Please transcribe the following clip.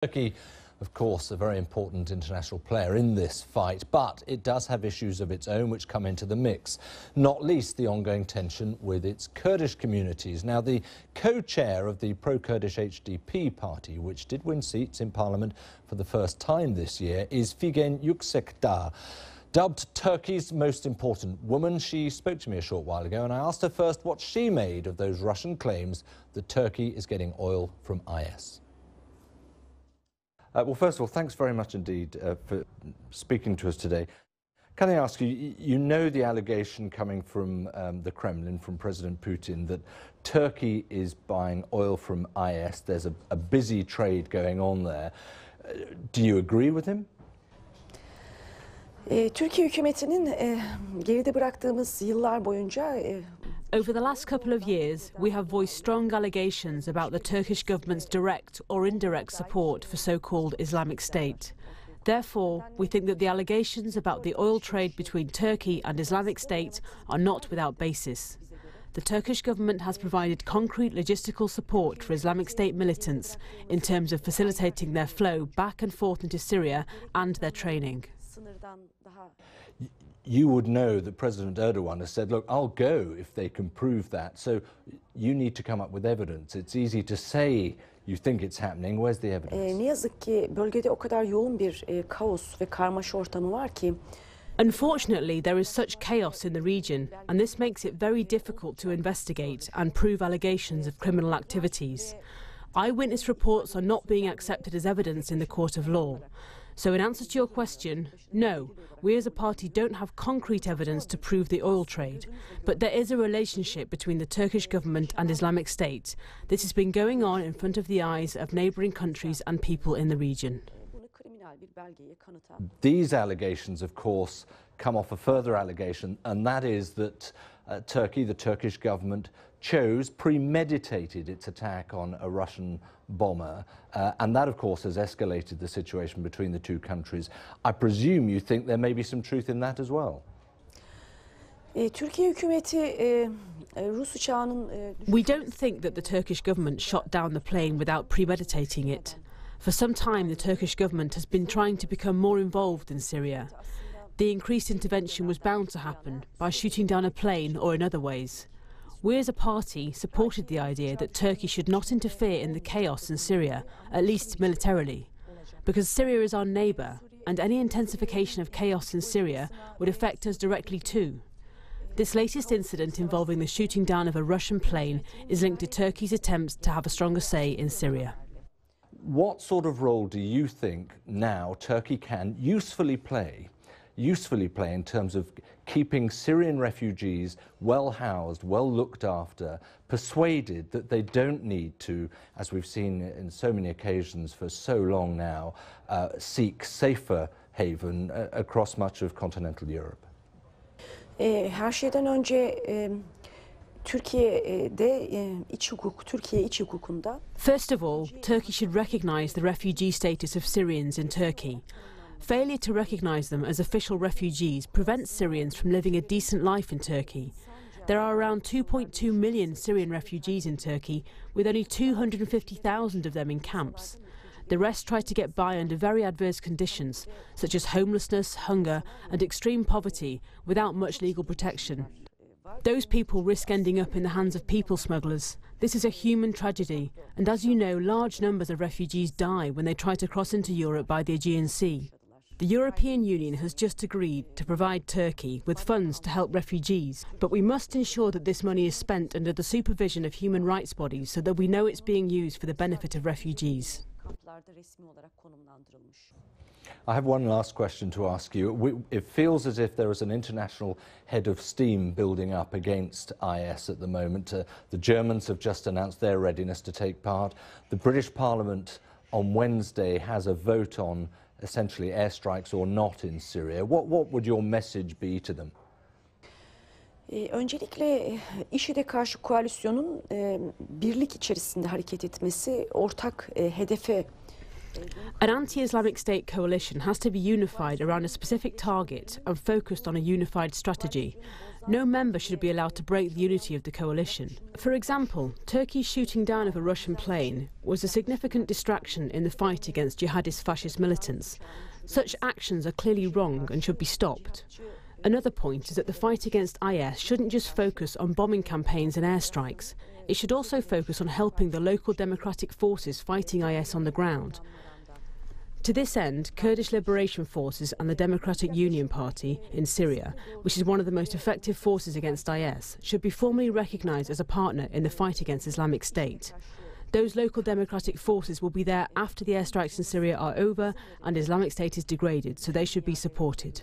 Turkey, of course, a very important international player in this fight, but it does have issues of its own which come into the mix, not least the ongoing tension with its Kurdish communities. Now, the co-chair of the pro-Kurdish HDP party, which did win seats in parliament for the first time this year, is Figen Yuksekdag. Dubbed Turkey's most important woman, she spoke to me a short while ago, and I asked her first what she made of those Russian claims that Turkey is getting oil from IS. Well, first of all, thanks very much indeed for speaking to us today. Can I ask you, you know the allegation coming from the Kremlin, from President Putin, that Turkey is buying oil from IS. There's a busy trade going on there. Do you agree with him? Türkiye hükümetinin geride bıraktığımız yıllar boyunca Over the last couple of years, we have voiced strong allegations about the Turkish government's direct or indirect support for so-called Islamic State. Therefore, we think that the allegations about the oil trade between Turkey and Islamic State are not without basis. The Turkish government has provided concrete logistical support for Islamic State militants in terms of facilitating their flow back and forth into Syria and their training. You would know that President Erdogan has said, look, I'll go if they can prove that. So you need to come up with evidence. It's easy to say you think it's happening. Where's the evidence? Ne yazık ki bölgede o kadar yoğun bir kaos ve karmaşa ortamı var ki. Unfortunately, there is such chaos in the region, and this makes it very difficult to investigate and prove allegations of criminal activities. Eyewitness reports are not being accepted as evidence in the court of law. So in answer to your question, no, we as a party don't have concrete evidence to prove the oil trade, but there is a relationship between the Turkish government and Islamic State. This has been going on in front of the eyes of neighbouring countries and people in the region. These allegations, of course, come off a further allegation, and that is that Turkey, the Turkish government, premeditated its attack on a Russian bomber, and that, of course, has escalated the situation between the two countries. I presume you think there may be some truth in that as well. Türkiye hükümeti Rus uçağının We don't think that the Turkish government shot down the plane without premeditating it. For some time, the Turkish government has been trying to become more involved in Syria. The increased intervention was bound to happen by shooting down a plane or in other ways. We as a party supported the idea that Turkey should not interfere in the chaos in Syria, at least militarily, because Syria is our neighbour and any intensification of chaos in Syria would affect us directly too. This latest incident involving the shooting down of a Russian plane is linked to Turkey's attempts to have a stronger say in Syria. What sort of role do you think now Turkey can usefully play in terms of keeping Syrian refugees well housed, well looked after, persuaded that they don't need to, as we've seen in so many occasions for so long now, seek safer haven across much of continental Europe? Her şeyden önce Türkiye iç hukukunda. First of all, Turkey should recognise the refugee status of Syrians in Turkey. Failure to recognise them as official refugees prevents Syrians from living a decent life in Turkey. There are around 2.2 million Syrian refugees in Turkey, with only 250,000 of them in camps. The rest try to get by under very adverse conditions, such as homelessness, hunger and extreme poverty, without much legal protection. Those people risk ending up in the hands of people smugglers. This is a human tragedy, and as you know, large numbers of refugees die when they try to cross into Europe by the Aegean Sea. The European Union has just agreed to provide Turkey with funds to help refugees, but we must ensure that this money is spent under the supervision of human rights bodies so that we know it's being used for the benefit of refugees. I have one last question to ask you. It feels as if there is an international head of steam building up against IS at the moment. The Germans have just announced their readiness to take part. The British Parliament on Wednesday has a vote on essentially airstrikes or not in Syria. What would your message be to them? Öncelikle IŞİD'e karşı koalisyonun birlik içerisinde hareket etmesi, ortak hedefe An anti-Islamic State coalition has to be unified around a specific target and focused on a unified strategy. No member should be allowed to break the unity of the coalition. For example, Turkey's shooting down of a Russian plane was a significant distraction in the fight against jihadist fascist militants. Such actions are clearly wrong and should be stopped. Another point is that the fight against IS shouldn't just focus on bombing campaigns and airstrikes. It should also focus on helping the local democratic forces fighting IS on the ground. To this end, Kurdish Liberation Forces and the Democratic Union Party in Syria, which is one of the most effective forces against IS, should be formally recognised as a partner in the fight against Islamic State. Those local democratic forces will be there after the airstrikes in Syria are over and Islamic State is degraded, so they should be supported.